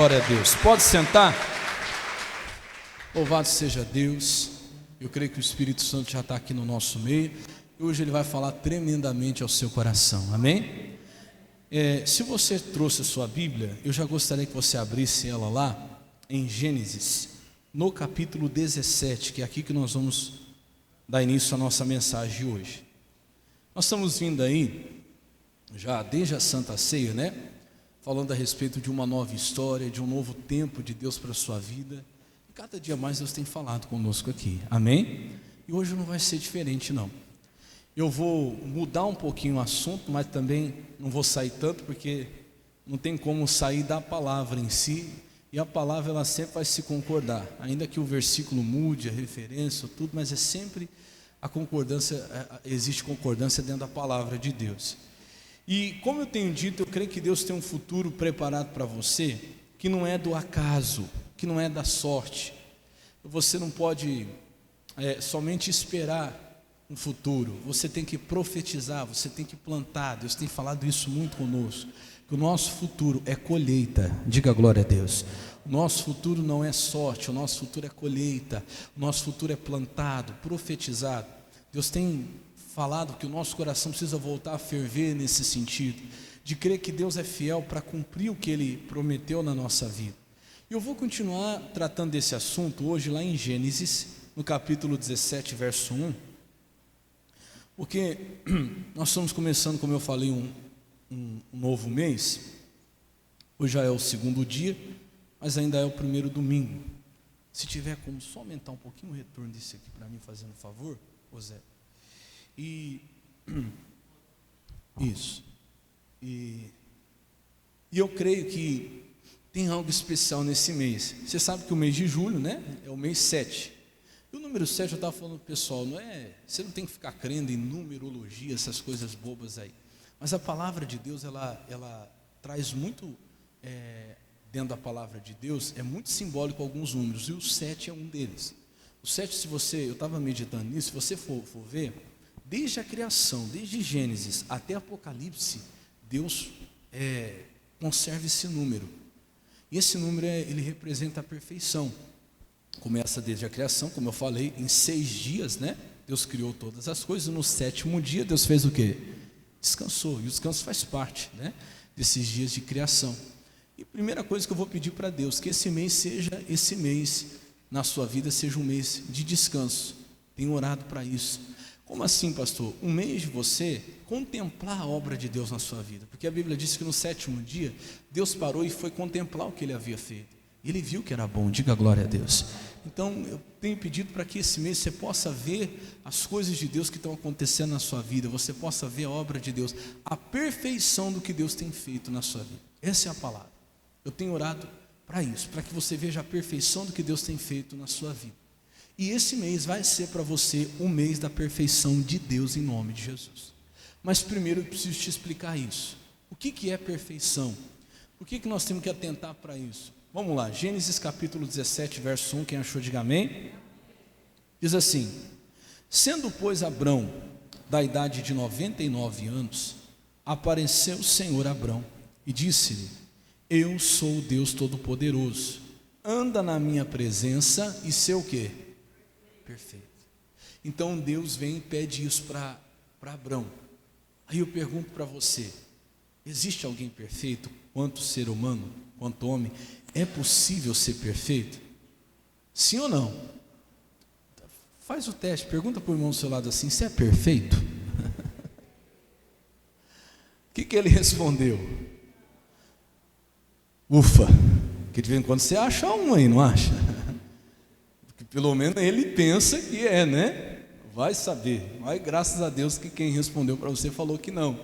Glória a Deus. Pode sentar. Louvado seja Deus. Eu creio que o Espírito Santo já está aqui no nosso meio. E hoje ele vai falar tremendamente ao seu coração. Amém? Se você trouxe a sua Bíblia, eu já gostaria que você abrisse ela lá em Gênesis, no capítulo 17, que é aqui que nós vamos dar início à nossa mensagem de hoje. Nós estamos vindo aí, já desde a Santa Ceia, né? Falando a respeito de uma nova história, de um novo tempo de Deus para a sua vida. E cada dia mais Deus tem falado conosco aqui, amém? E hoje não vai ser diferente não. Eu vou mudar um pouquinho o assunto, mas também não vou sair tanto, porque não tem como sair da palavra em si. E a palavra ela sempre vai se concordar, ainda que o versículo mude, a referência, tudo, mas é sempre a concordância, existe concordância dentro da palavra de Deus. E como eu tenho dito, eu creio que Deus tem um futuro preparado para você, que não é do acaso, que não é da sorte. Você não pode somente esperar um futuro, você tem que profetizar, você tem que plantar. Deus tem falado isso muito conosco, que o nosso futuro é colheita. Diga glória a Deus. O nosso futuro não é sorte, o nosso futuro é colheita, o nosso futuro é plantado, profetizado. Deus tem falado que o nosso coração precisa voltar a ferver nesse sentido, de crer que Deus é fiel para cumprir o que Ele prometeu na nossa vida. E eu vou continuar tratando desse assunto hoje lá em Gênesis, no capítulo 17, verso 1, porque nós estamos começando, como eu falei, um novo mês. Hoje já é o segundo dia, mas ainda é o primeiro domingo. Se tiver como só aumentar um pouquinho o retorno desse aqui para mim, fazendo um favor, ô Zé. Isso. E eu creio que tem algo especial nesse mês. Você sabe que o mês de julho, né, é o mês 7. E o número 7, eu estava falando para o pessoal, você não tem que ficar crendo em numerologia, essas coisas bobas aí. Mas a palavra de Deus, ela traz muito, dentro da palavra de Deus, é muito simbólico alguns números, e o 7 é um deles. O 7, eu estava meditando nisso, se você for ver, desde a criação, desde Gênesis até Apocalipse, Deus conserva esse número. E esse número, ele representa a perfeição. Começa desde a criação, como eu falei, em 6 dias, né? Deus criou todas as coisas. No 7º dia, Deus fez o quê? Descansou. E o descanso faz parte, né, desses dias de criação. E a primeira coisa que eu vou pedir para Deus, que esse mês na sua vida, seja um mês de descanso. Tenho orado para isso. Como assim, pastor? Um mês de você contemplar a obra de Deus na sua vida. Porque a Bíblia diz que no 7º dia, Deus parou e foi contemplar o que Ele havia feito. Ele viu que era bom, diga glória a Deus. Então, eu tenho pedido para que esse mês você possa ver as coisas de Deus que estão acontecendo na sua vida. Você possa ver a obra de Deus, a perfeição do que Deus tem feito na sua vida. Essa é a palavra. Eu tenho orado para isso, para que você veja a perfeição do que Deus tem feito na sua vida. E esse mês vai ser para você o mês da perfeição de Deus em nome de Jesus. Mas primeiro eu preciso te explicar isso. O que é perfeição? Por que nós temos que atentar para isso? Vamos lá, Gênesis capítulo 17, verso 1, quem achou diga amém. Diz assim: sendo pois Abrão da idade de 99 anos, apareceu o Senhor a Abrão e disse-lhe: eu sou o Deus Todo-Poderoso, anda na minha presença e ser o quê? Perfeito. Então Deus vem e pede isso para Abrão. Aí eu pergunto para você: existe alguém perfeito? Quanto ser humano, quanto homem, é possível ser perfeito? Sim ou não? Faz o teste, pergunta para o irmão do seu lado assim: você é perfeito? O que ele respondeu? Ufa, que de vez em quando você acha um aí, não acha? Pelo menos ele pensa que é, né? Vai saber. Mas graças a Deus que quem respondeu para você falou que não.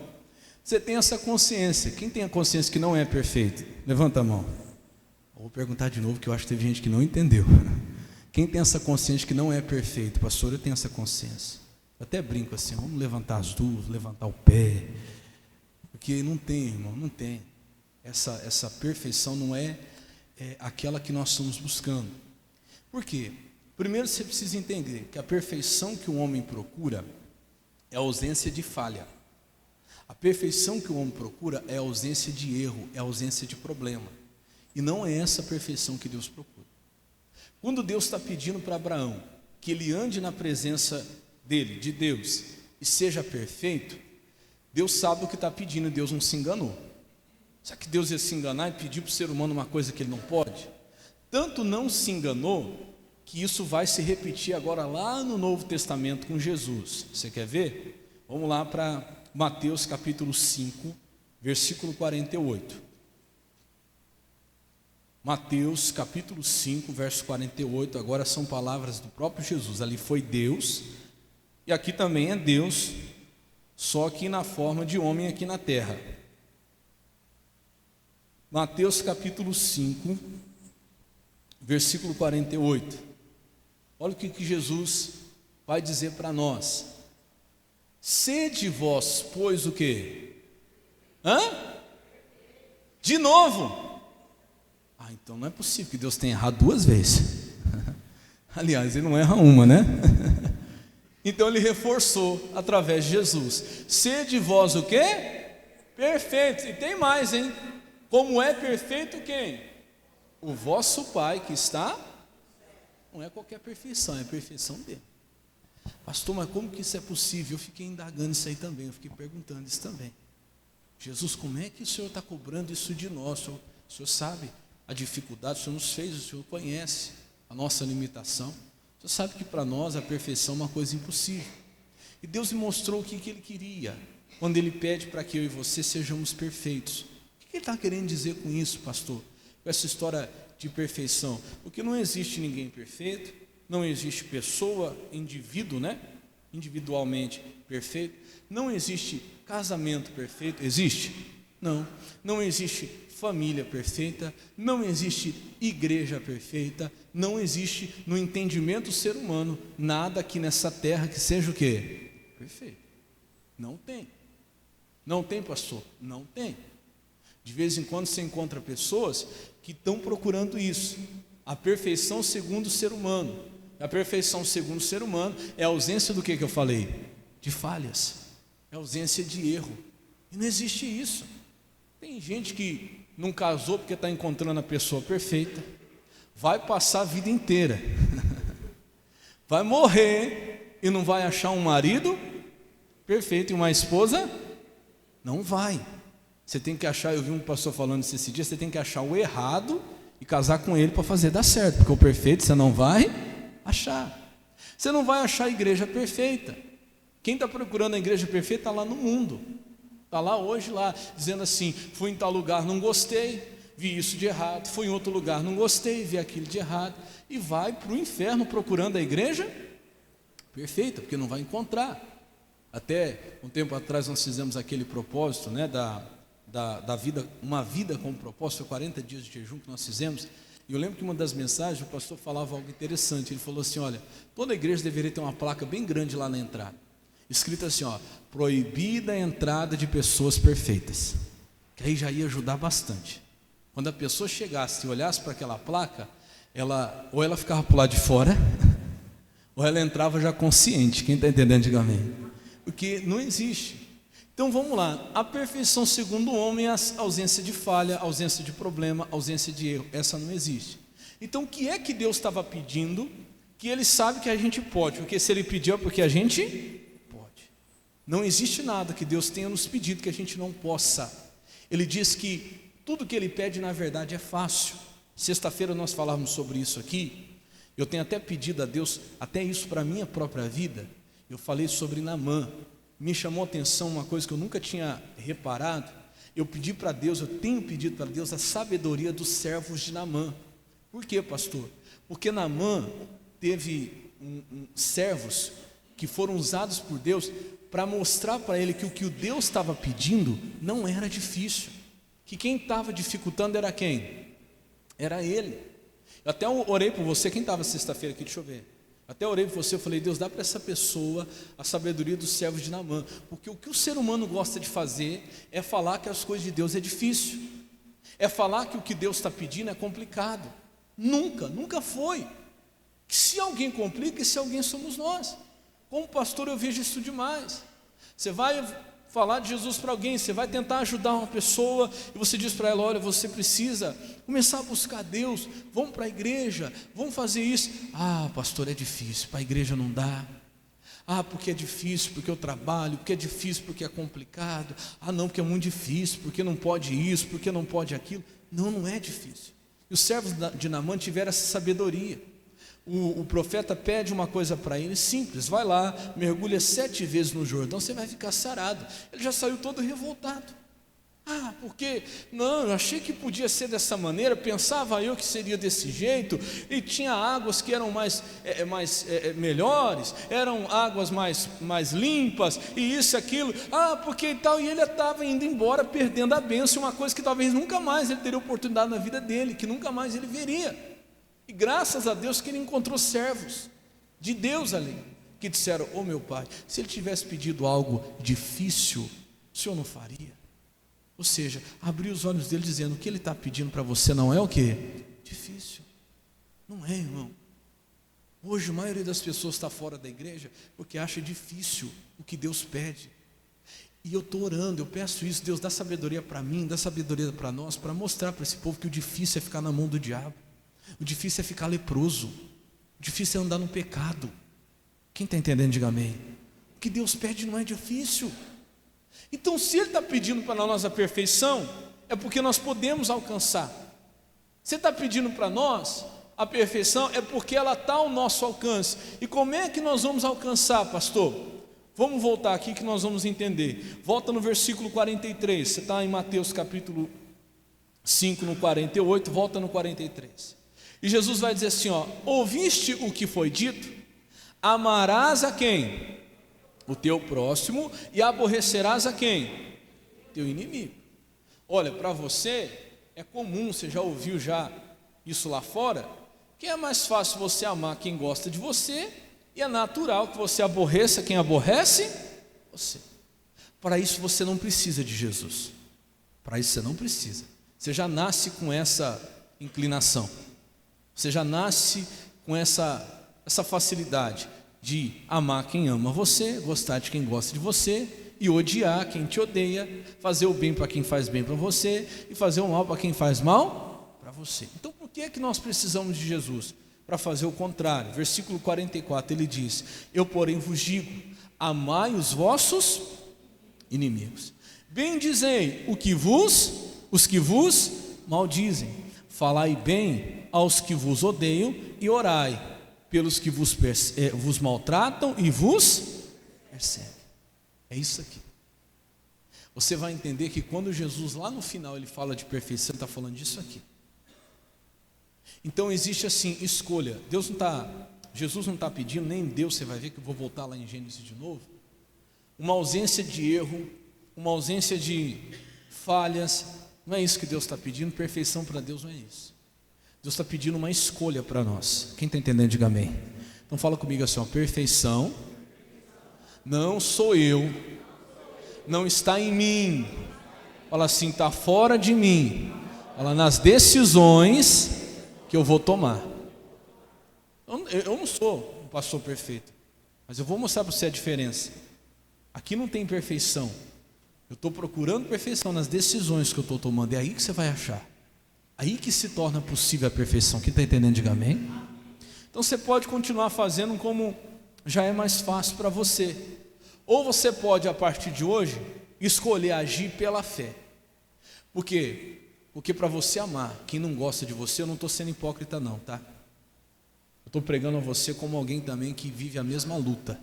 Você tem essa consciência. Quem tem a consciência que não é perfeito? Levanta a mão. Vou perguntar de novo, que eu acho que teve gente que não entendeu. Quem tem essa consciência que não é perfeito? Pastor, eu tenho essa consciência. Eu até brinco assim, vamos levantar as duas, levantar o pé. Porque não tem, irmão, não tem. Essa perfeição não é aquela que nós estamos buscando. Por quê? Primeiro você precisa entender que a perfeição que o homem procura é a ausência de falha. A perfeição que o homem procura é a ausência de erro, é a ausência de problema. E não é essa perfeição que Deus procura. Quando Deus está pedindo para Abraão que ele ande na presença dele, de Deus, e seja perfeito, Deus sabe o que está pedindo e Deus não se enganou. Será que Deus ia se enganar e pedir para o ser humano uma coisa que ele não pode? Tanto não se enganou que isso vai se repetir agora lá no Novo Testamento com Jesus. Você quer ver? Vamos lá para Mateus capítulo 5, versículo 48. Mateus capítulo 5, verso 48, agora são palavras do próprio Jesus. Ali foi Deus, e aqui também é Deus, só que na forma de homem aqui na terra. Mateus capítulo 5, versículo 48. Olha o que Jesus vai dizer para nós. Sede vós, pois o quê? De novo. Então não é possível que Deus tenha errado duas vezes. Aliás, ele não erra uma, né? Então ele reforçou através de Jesus. Sede vós o quê? Perfeitos. E tem mais, hein? Como é perfeito quem? O vosso Pai que está. Não é qualquer perfeição, é a perfeição dele. Pastor, mas como que isso é possível? Eu fiquei indagando isso aí também, eu fiquei perguntando isso também. Jesus, como é que o Senhor está cobrando isso de nós? O Senhor sabe a dificuldade, o Senhor nos fez, o Senhor conhece a nossa limitação. O Senhor sabe que para nós a perfeição é uma coisa impossível. E Deus me mostrou o que Ele queria, quando Ele pede para que eu e você sejamos perfeitos. O que Ele está querendo dizer com isso, pastor? Com essa história de perfeição? Porque não existe ninguém perfeito, não existe pessoa, indivíduo, né? Individualmente perfeito. Não existe casamento perfeito. Existe? Não. Não existe família perfeita. Não existe igreja perfeita. Não existe, no entendimento do ser humano, nada aqui nessa terra que seja o quê? Perfeito. Não tem. Não tem, pastor? Não tem. De vez em quando você encontra pessoas que estão procurando isso, a perfeição segundo o ser humano. A perfeição segundo o ser humano é a ausência do que eu falei? De falhas, é a ausência de erro. E não existe isso. Tem gente que não casou porque está encontrando a pessoa perfeita, vai passar a vida inteira, vai morrer e não vai achar um marido perfeito e uma esposa, não vai. Você tem que achar, eu vi um pastor falando isso esse dia, você tem que achar o errado e casar com ele para fazer dar certo, porque o perfeito você não vai achar. Você não vai achar a igreja perfeita. Quem está procurando a igreja perfeita está lá no mundo, está lá hoje, lá, dizendo assim, fui em tal lugar, não gostei, vi isso de errado, fui em outro lugar, não gostei, vi aquilo de errado, e vai para o inferno procurando a igreja perfeita, porque não vai encontrar. Até um tempo atrás nós fizemos aquele propósito, né, da vida, uma vida com propósito, foi 40 dias de jejum que nós fizemos, e eu lembro que uma das mensagens o pastor falava algo interessante. Ele falou assim, olha, toda igreja deveria ter uma placa bem grande lá na entrada, escrita assim, ó, proibida a entrada de pessoas perfeitas, que aí já ia ajudar bastante. Quando a pessoa chegasse e olhasse para aquela placa, ou ela ficava para o lado de fora, ou ela entrava já consciente. Quem está entendendo, diga amém. Porque não existe. Então vamos lá, a perfeição segundo o homem é a ausência de falha, ausência de problema, ausência de erro, essa não existe. Então o que é que Deus estava pedindo, que Ele sabe que a gente pode, porque se Ele pediu é porque a gente pode. Não existe nada que Deus tenha nos pedido que a gente não possa. Ele diz que tudo que Ele pede na verdade é fácil. Sexta-feira nós falávamos sobre isso aqui, eu tenho até pedido a Deus, até isso para a minha própria vida, eu falei sobre Naamã. Me chamou a atenção uma coisa que eu nunca tinha reparado. Eu pedi para Deus, eu tenho pedido para Deus a sabedoria dos servos de Naamã. Por quê, pastor? Porque Naamã teve servos que foram usados por Deus para mostrar para ele que o que o Deus estava pedindo não era difícil, que quem estava dificultando era quem? Era ele. Eu até orei por você, quem estava sexta-feira aqui, deixa eu ver. Até orei por você, eu falei, Deus, dá para essa pessoa a sabedoria dos servos de Naamã, porque o que o ser humano gosta de fazer é falar que as coisas de Deus é difícil, é falar que o que Deus está pedindo é complicado. Nunca foi. Se alguém complica, se alguém somos nós. Como pastor eu vejo isso demais. Você vai falar de Jesus para alguém, você vai tentar ajudar uma pessoa e você diz para ela: olha, você precisa começar a buscar Deus, vamos para a igreja, vamos fazer isso. Ah, pastor, é difícil, para a igreja não dá. Ah, porque é difícil, porque eu trabalho, porque é difícil, porque é complicado. Ah, não, porque é muito difícil, porque não pode isso, porque não pode aquilo. Não, não é difícil. E os servos de Naamã tiveram essa sabedoria. O profeta pede uma coisa para ele simples: vai lá, mergulha 7 vezes no Jordão, você vai ficar sarado. Ele já saiu todo revoltado. Ah, porque não, eu achei que podia ser dessa maneira, pensava eu que seria desse jeito, e tinha águas que eram melhores, eram águas mais limpas, e isso, aquilo, porque e tal, e ele estava indo embora perdendo a bênção, uma coisa que talvez nunca mais ele teria oportunidade na vida dele, que nunca mais ele veria. E graças a Deus que ele encontrou servos de Deus ali, que disseram: ô meu pai, se ele tivesse pedido algo difícil, o senhor não faria? Ou seja, abriu os olhos dele dizendo: o que ele está pedindo para você não é o quê? Difícil. Não é, irmão. Hoje a maioria das pessoas está fora da igreja porque acha difícil o que Deus pede. E eu estou orando, eu peço isso: Deus, dá sabedoria para mim, dá sabedoria para nós, para mostrar para esse povo que o difícil é ficar na mão do diabo, o difícil é ficar leproso, o difícil é andar no pecado. Quem está entendendo, diga amém. O que Deus pede não é difícil. Então, se Ele está pedindo para nós a perfeição, é porque nós podemos alcançar. Se Ele está pedindo para nós a perfeição, é porque ela está ao nosso alcance. E como é que nós vamos alcançar, pastor? Vamos voltar aqui que nós vamos entender. Volta no versículo 43, você está em Mateus capítulo 5, no 48, volta no 43. E Jesus vai dizer assim: ouviste o que foi dito? Amarás a quem? O teu próximo, e aborrecerás a quem? Teu inimigo. Olha, para você é comum, você já ouviu isso lá fora, que é mais fácil você amar quem gosta de você, e é natural que você aborreça quem aborrece você. Para isso você não precisa de Jesus. Para isso você não precisa. Você já nasce com essa inclinação. Você já nasce com essa facilidade de amar quem ama você, gostar de quem gosta de você e odiar quem te odeia, fazer o bem para quem faz bem para você e fazer o mal para quem faz mal para você. Então por que é que nós precisamos de Jesus? Para fazer o contrário. Versículo 44, ele diz: eu porém vos digo, amai os vossos inimigos, bendizei os que vos maldizem, falai bem aos que vos odeiam e orai pelos que vos maltratam e vos perseguem. É isso aqui. Você vai entender que quando Jesus lá no final ele fala de perfeição, ele está falando disso aqui. Então existe assim, escolha. Jesus não está pedindo, nem Deus, você vai ver que eu vou voltar lá em Gênesis de novo, uma ausência de erro, uma ausência de falhas. Não é isso que Deus está pedindo. Perfeição para Deus não é isso. Deus está pedindo uma escolha para nós. Quem está entendendo, diga amém. Então fala comigo assim: perfeição não sou eu, não está em mim. Fala assim: está fora de mim. Fala nas decisões que eu vou tomar. Eu não sou um pastor perfeito, mas eu vou mostrar para você a diferença. Aqui não tem perfeição. Eu estou procurando perfeição nas decisões que eu estou tomando. É aí que você vai achar. Aí que se torna possível a perfeição. Quem está entendendo, diga amém. Então você pode continuar fazendo como já é mais fácil para você. Ou você pode, a partir de hoje, escolher agir pela fé. Por quê? Porque para você amar quem não gosta de você, eu não estou sendo hipócrita não, tá? Eu estou pregando a você como alguém também que vive a mesma luta.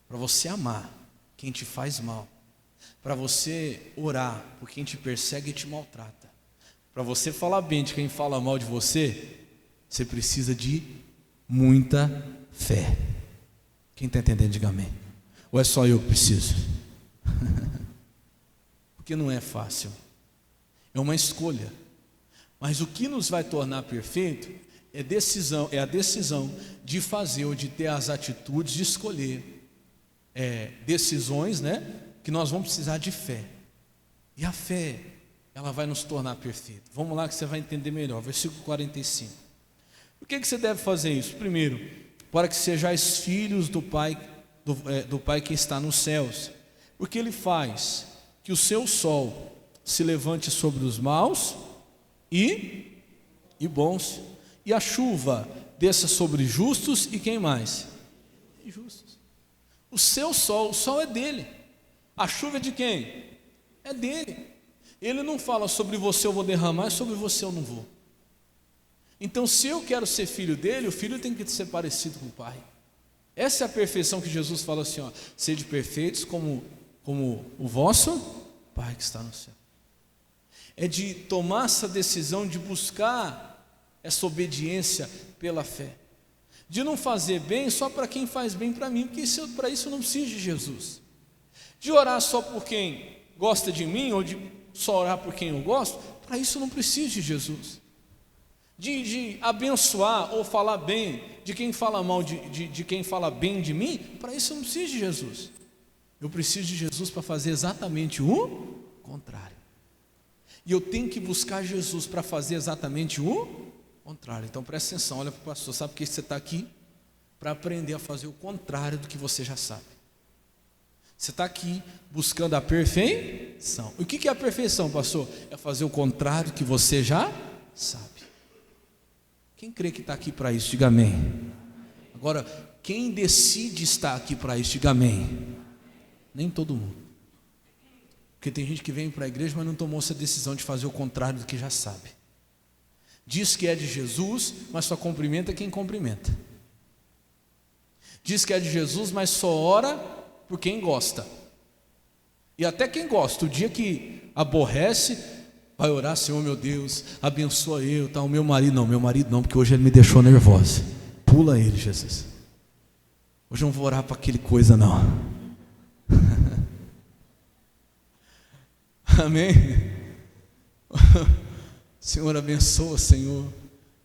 Para você amar quem te faz mal. Para você orar por quem te persegue e te maltrata. Para você falar bem de quem fala mal de você, você precisa de muita fé. Quem está entendendo, diga amém. Ou é só eu que preciso? Porque não é fácil. É uma escolha. Mas o que nos vai tornar perfeito é a decisão de fazer ou de ter as atitudes de escolher decisões, que nós vamos precisar de fé. E a fé, ela vai nos tornar perfeito. Vamos lá que você vai entender melhor. Versículo 45. Por que você deve fazer isso? Primeiro, para que sejais filhos do Pai que está nos céus. Porque Ele faz que o seu sol se levante sobre os maus e bons, e a chuva desça sobre justos e quem mais? Injustos. O seu sol, o sol é dele. A chuva é de quem? É dele. Ele não fala sobre você eu vou derramar, sobre você eu não vou. Então, se eu quero ser filho dele, o filho tem que ser parecido com o pai. Essa é a perfeição que Jesus fala assim, ó, sede perfeitos como o vosso Pai que está no céu. É de tomar essa decisão de buscar essa obediência pela fé. De não fazer bem só para quem faz bem para mim, porque para isso eu não preciso de Jesus. De orar só por quem gosta de mim, ou de só orar por quem eu gosto, para isso eu não preciso de Jesus. De abençoar ou falar bem de quem fala mal de quem fala bem de mim, para isso eu não preciso de Jesus. Eu preciso de Jesus para fazer exatamente o contrário. E eu tenho que buscar Jesus para fazer exatamente o contrário. Então presta atenção, olha para o pastor, sabe por que você está aqui? Para aprender a fazer o contrário do que você já sabe. Você está aqui buscando a perfeição. O que é a perfeição, pastor? É fazer o contrário do que você já sabe. Quem crê que está aqui para isso, diga amém. Agora, quem decide estar aqui para isso, diga amém. Nem todo mundo. Porque tem gente que vem para a igreja, mas não tomou essa decisão de fazer o contrário do que já sabe. Diz que é de Jesus, mas só cumprimenta quem cumprimenta. Diz que é de Jesus, mas só ora por quem gosta. E até quem gosta, o dia que aborrece, vai orar, Senhor meu Deus, abençoa eu, tá? O meu marido não, porque hoje ele me deixou nervosa. Pula ele, Jesus. Hoje eu não vou orar para aquele coisa não. Amém? Senhor abençoa, Senhor,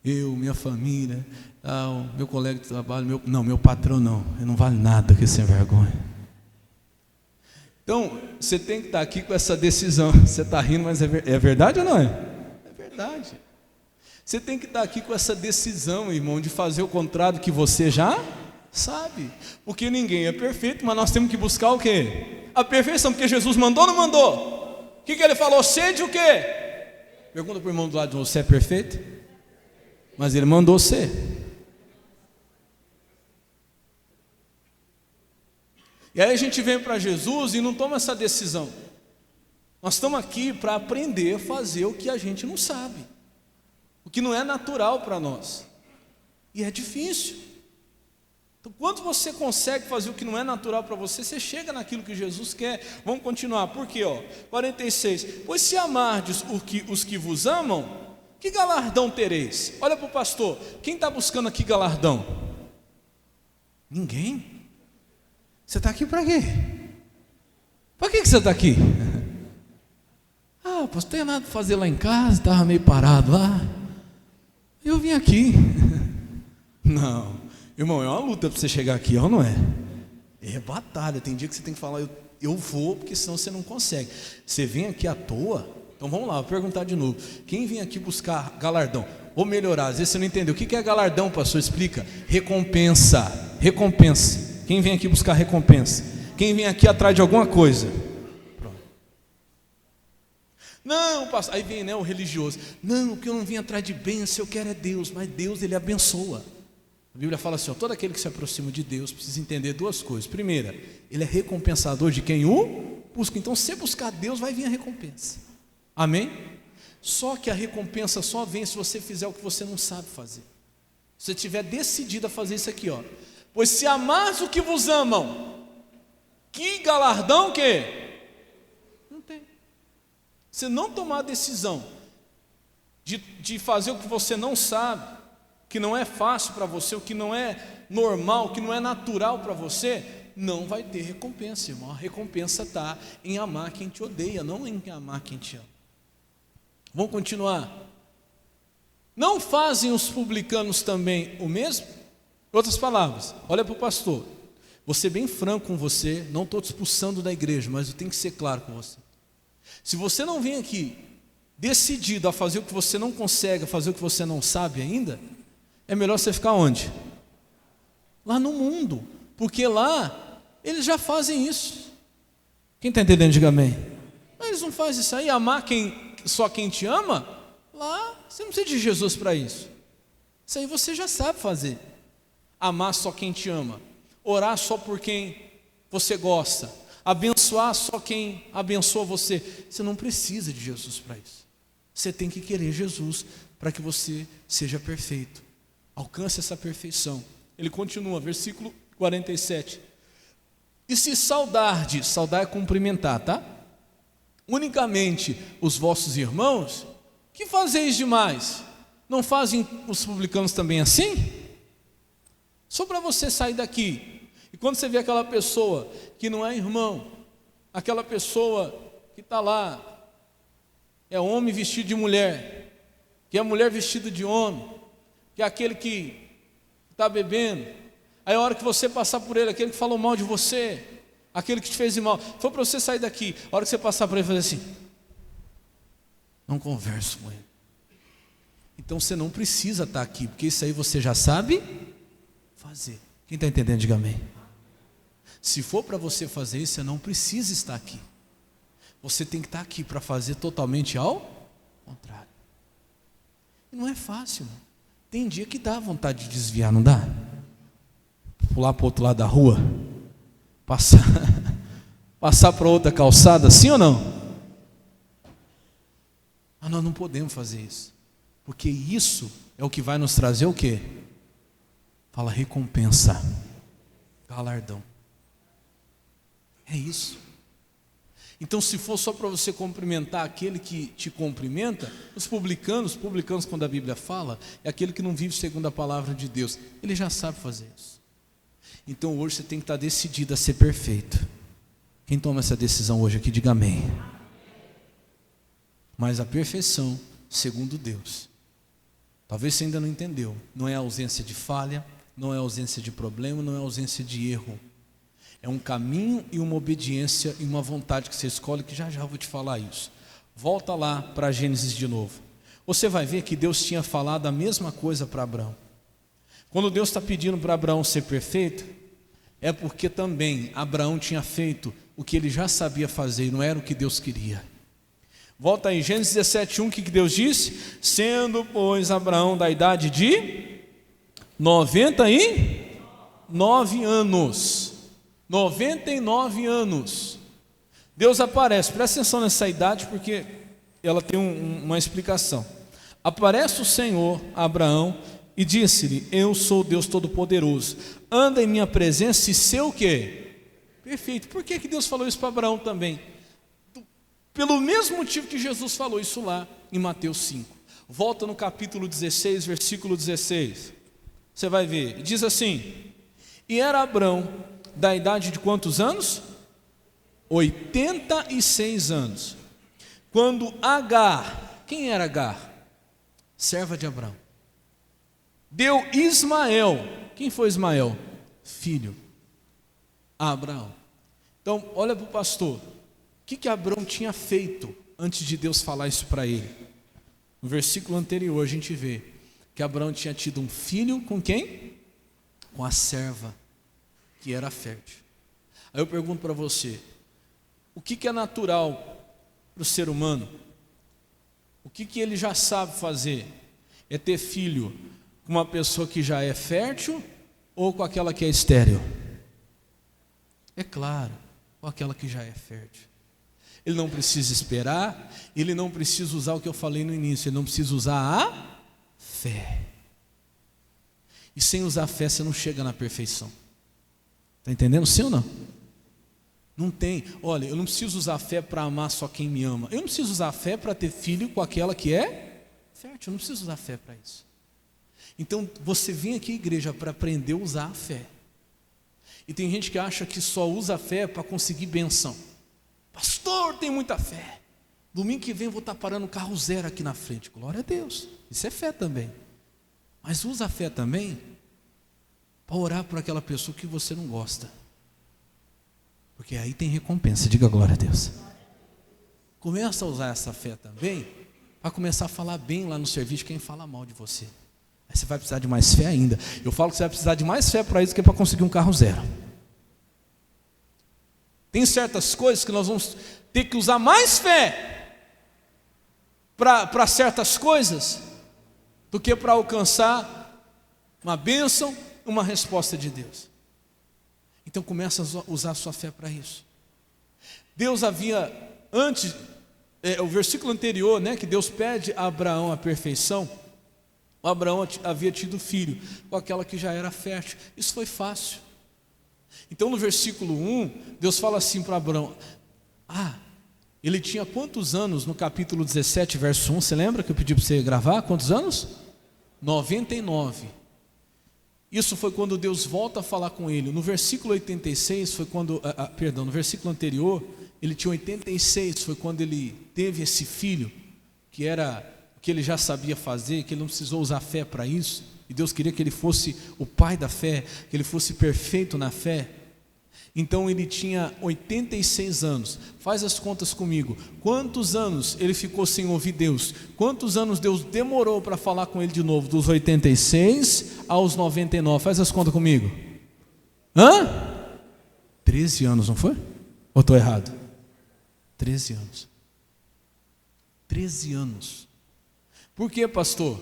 eu, minha família, o meu colega de trabalho, meu patrão não, ele não vale nada, que sem vergonha. Então, você tem que estar aqui com essa decisão. Você está rindo, mas é verdade ou não é? É verdade. Você tem que estar aqui com essa decisão, irmão, de fazer o contrário que você já sabe. Porque ninguém é perfeito, mas nós temos que buscar o quê? A perfeição, porque Jesus mandou ou não mandou? O que ele falou? Sede o quê? Pergunta para o irmão do lado de você, é perfeito? Mas ele mandou ser. E aí a gente vem para Jesus e não toma essa decisão. Nós estamos aqui para aprender a fazer o que a gente não sabe, o que não é natural para nós. E é difícil. Então, quando você consegue fazer o que não é natural para você, você chega naquilo que Jesus quer. Vamos continuar, por quê? 46, pois se amardes os que vos amam, que galardão tereis? Olha para o pastor, quem está buscando aqui galardão? Ninguém. Você está aqui para quê? Para que você está aqui? Pastor, não tem nada para fazer lá em casa, estava meio parado lá. Eu vim aqui. Não, irmão, é uma luta para você chegar aqui, ou não é? É batalha, tem dia que você tem que falar, eu vou, porque senão você não consegue. Você vem aqui à toa? Então vamos lá, vou perguntar de novo. Quem vem aqui buscar galardão? Ou melhorar, às vezes você não entendeu. O que é galardão, pastor? Explica. Recompensa. Recompensa. Quem vem aqui buscar recompensa? Quem vem aqui atrás de alguma coisa? Pronto. Não, pastor, aí vem o religioso. Não, porque eu não vim atrás de bênção, eu quero é Deus. Mas Deus, Ele abençoa. A Bíblia fala assim, todo aquele que se aproxima de Deus precisa entender duas coisas. Primeira, Ele é recompensador de quem o busca. Então, se buscar Deus, vai vir a recompensa. Amém? Só que a recompensa só vem se você fizer o que você não sabe fazer. Se você estiver decidido a fazer isso aqui, pois se amares o que vos amam, que galardão que? Não tem. Se não tomar a decisão de fazer o que você não sabe, que não é fácil para você, o que não é normal, o que não é natural para você, não vai ter recompensa, irmão. A recompensa está em amar quem te odeia, não em amar quem te ama. Vamos continuar. Não fazem os publicanos também o mesmo? Em outras palavras, olha para o pastor, vou ser bem franco com você, não estou te expulsando da igreja, mas eu tenho que ser claro com você. Se você não vem aqui decidido a fazer o que você não consegue, a fazer o que você não sabe ainda, é melhor você ficar onde? Lá no mundo, porque lá eles já fazem isso. Quem está entendendo, diga amém. Mas não faz isso aí, amar só quem te ama, lá você não precisa de Jesus para isso. Isso aí você já sabe fazer. Amar só quem te ama, orar só por quem você gosta, abençoar só quem abençoa você. Você não precisa de Jesus para isso. Você tem que querer Jesus para que você seja perfeito. Alcance essa perfeição. Ele continua, versículo 47. E se saudardes, saudar é cumprimentar, tá? Unicamente os vossos irmãos, que fazeis demais? Não fazem os publicanos também assim? Só para você sair daqui, e quando você vê aquela pessoa que não é irmão, aquela pessoa que está lá, é homem vestido de mulher, que é mulher vestida de homem, que é aquele que está bebendo, aí a hora que você passar por ele, aquele que falou mal de você, aquele que te fez mal, foi para você sair daqui, a hora que você passar por ele, fazer assim, não converso com ele. Então você não precisa estar aqui, porque isso aí você já sabe fazer. Quem está entendendo, diga amém. Se for para você fazer isso, você não precisa estar aqui. Você tem que estar aqui para fazer totalmente ao contrário. E não é fácil, não. Tem dia que dá vontade de desviar, não dá? Pular para o outro lado da rua, passar para outra calçada, sim ou não? Mas nós não podemos fazer isso, porque isso é o que vai nos trazer o quê? Fala recompensa, galardão. É isso. Então, se for só para você cumprimentar aquele que te cumprimenta, os publicanos quando a Bíblia fala, é aquele que não vive segundo a palavra de Deus. Ele já sabe fazer isso. Então hoje você tem que estar decidido a ser perfeito. Quem toma essa decisão hoje aqui, diga amém. Mas a perfeição, segundo Deus, talvez você ainda não entendeu, não é ausência de falha, não é ausência de problema, não é ausência de erro. É um caminho e uma obediência e uma vontade que você escolhe, que já já eu vou te falar isso. Volta lá para Gênesis de novo. Você vai ver que Deus tinha falado a mesma coisa para Abraão. Quando Deus está pedindo para Abraão ser perfeito, é porque também Abraão tinha feito o que ele já sabia fazer e não era o que Deus queria. Volta aí, Gênesis 17:1, o que Deus disse? Sendo, pois, Abraão da idade de 99 anos. 99 anos. Deus aparece, presta atenção nessa idade porque ela tem uma explicação. Aparece o Senhor a Abraão e disse-lhe: eu sou Deus Todo-Poderoso, anda em minha presença e ser o quê? Perfeito. Por que Deus falou isso para Abraão também? Pelo mesmo motivo que Jesus falou isso lá em Mateus 5. Volta no capítulo 16, versículo 16. Você vai ver, diz assim: e era Abraão da idade de quantos anos? 86 anos. Quando Agar, quem era Agar? Serva de Abraão. Deu Ismael. Quem foi Ismael? Filho a Abraão. Então, olha para o pastor. O que Abraão tinha feito antes de Deus falar isso para ele? No versículo anterior a gente vê que Abraão tinha tido um filho com quem? Com a serva, que era fértil. Aí eu pergunto para você, o que é natural para o ser humano? O que ele já sabe fazer? É ter filho com uma pessoa que já é fértil ou com aquela que é estéril? É claro, com aquela que já é fértil. Ele não precisa esperar, ele não precisa usar o que eu falei no início, ele não precisa usar a fé. E sem usar a fé você não chega na perfeição. Está entendendo, sim ou não? Não tem. Olha, eu não preciso usar a fé para amar só quem me ama. Eu não preciso usar a fé para ter filho com aquela que é fértil. Eu não preciso usar a fé para isso. Então, você vem aqui à igreja para aprender a usar a fé. E tem gente que acha que só usa a fé para conseguir benção. Pastor, tem muita fé. Domingo que vem eu vou estar parando o carro zero aqui na frente. Glória a Deus. Isso é fé também. Mas usa a fé também para orar por aquela pessoa que você não gosta. Porque aí tem recompensa. Diga glória a Deus. Começa a usar essa fé também para começar a falar bem lá no serviço de quem fala mal de você. Aí você vai precisar de mais fé ainda. Eu falo que você vai precisar de mais fé para isso que para conseguir um carro zero. Tem certas coisas que nós vamos ter que usar mais fé para certas coisas do que para alcançar uma bênção, uma resposta de Deus. Então começa a usar a sua fé para isso. Deus havia, antes, o versículo anterior, né, que Deus pede a Abraão a perfeição. Abraão havia tido filho com aquela que já era fértil. Isso foi fácil. Então no versículo 1, Deus fala assim para Abraão: ele tinha quantos anos no capítulo 17, verso 1? Você lembra que eu pedi para você gravar? Quantos anos? 99. Isso foi quando Deus volta a falar com ele. No versículo 86 foi quando, no versículo anterior, ele tinha 86, foi quando ele teve esse filho, que era o que ele já sabia fazer, que ele não precisou usar fé para isso, e Deus queria que ele fosse o pai da fé, que ele fosse perfeito na fé. Então ele tinha 86 anos. Faz as contas comigo. Quantos anos ele ficou sem ouvir Deus? Quantos anos Deus demorou para falar com ele de novo? Dos 86 aos 99. Faz as contas comigo. 13 anos, não foi? Ou estou errado? 13 anos. 13 anos. Por quê, pastor?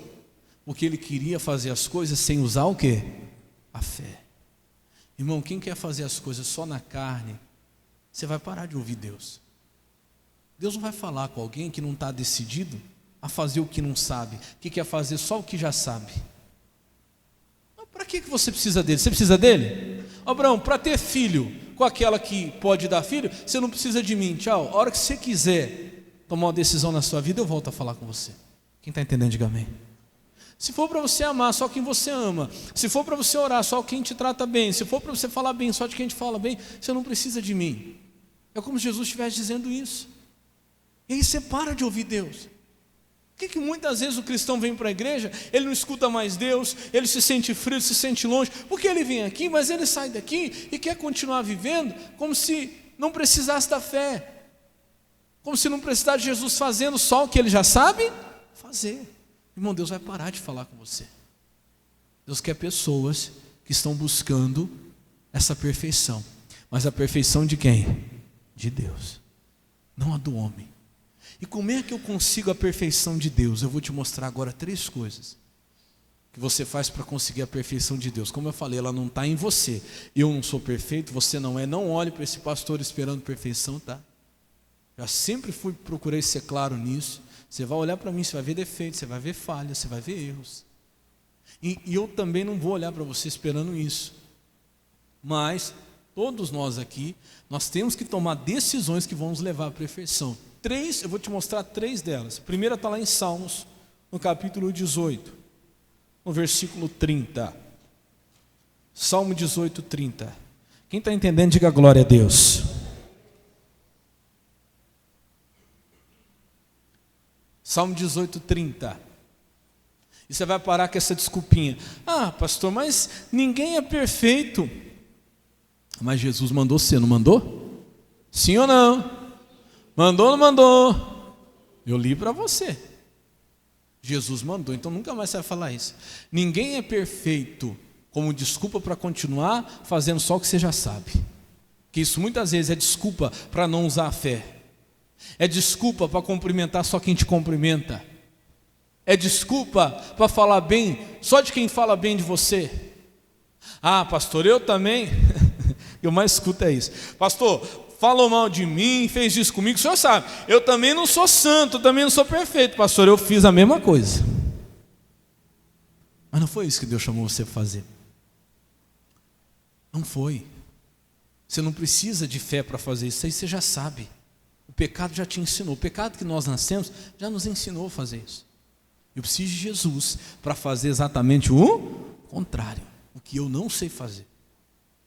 Porque ele queria fazer as coisas sem usar o quê? A fé. Irmão, quem quer fazer as coisas só na carne, você vai parar de ouvir Deus. Deus não vai falar com alguém que não está decidido a fazer o que não sabe, que quer fazer só o que já sabe. Para que você precisa dele? Você precisa dele? Abraão, para ter filho com aquela que pode dar filho, você não precisa de mim, tchau. A hora que você quiser tomar uma decisão na sua vida, eu volto a falar com você. Quem está entendendo, diga amém. Se for para você amar só quem você ama, se for para você orar só quem te trata bem, se for para você falar bem só de quem te fala bem, você não precisa de mim. É como se Jesus estivesse dizendo isso. E aí você para de ouvir Deus. Por que muitas vezes o cristão vem para a igreja, ele não escuta mais Deus, ele se sente frio, se sente longe, porque ele vem aqui, mas ele sai daqui e quer continuar vivendo como se não precisasse da fé, como se não precisasse de Jesus fazendo só o que ele já sabe fazer. Irmão, Deus vai parar de falar com você. Deus quer pessoas que estão buscando essa perfeição. Mas a perfeição de quem? De Deus, não a do homem. E como é que eu consigo a perfeição de Deus? Eu vou te mostrar agora 3 coisas que você faz para conseguir a perfeição de Deus. Como eu falei, ela não está em você. Eu não sou perfeito, você não é. Não olhe para esse pastor esperando perfeição, tá? Já sempre procurei ser claro nisso. Você vai olhar para mim, você vai ver defeitos, você vai ver falhas, você vai ver erros. E eu também não vou olhar para você esperando isso. Mas, todos nós aqui, nós temos que tomar decisões que vão nos levar à perfeição. 3, eu vou te mostrar 3 delas. A primeira está lá em Salmos, no capítulo 18, no versículo 30. Salmo 18, 30. Quem está entendendo, diga glória a Deus. Salmo 18, 30. E você vai parar com essa desculpinha. Pastor, mas ninguém é perfeito. Mas Jesus mandou ser, não mandou? Sim ou não? Mandou ou não mandou? Eu li para você. Jesus mandou, então nunca mais você vai falar isso. Ninguém é perfeito como desculpa para continuar fazendo só o que você já sabe. Que isso muitas vezes é desculpa para não usar a fé. É desculpa para cumprimentar só quem te cumprimenta. É desculpa para falar bem só de quem fala bem de você. Pastor, eu também. Eu mais escuto é isso. Pastor, falou mal de mim, fez isso comigo, o senhor sabe. Eu também não sou santo, eu também não sou perfeito. Pastor, eu fiz a mesma coisa. Mas não foi isso que Deus chamou você para fazer. Não foi. Você não precisa de fé para fazer isso aí, você já sabe. O pecado já te ensinou. O pecado que nós nascemos já nos ensinou a fazer isso. Eu preciso de Jesus para fazer exatamente o contrário. O que eu não sei fazer.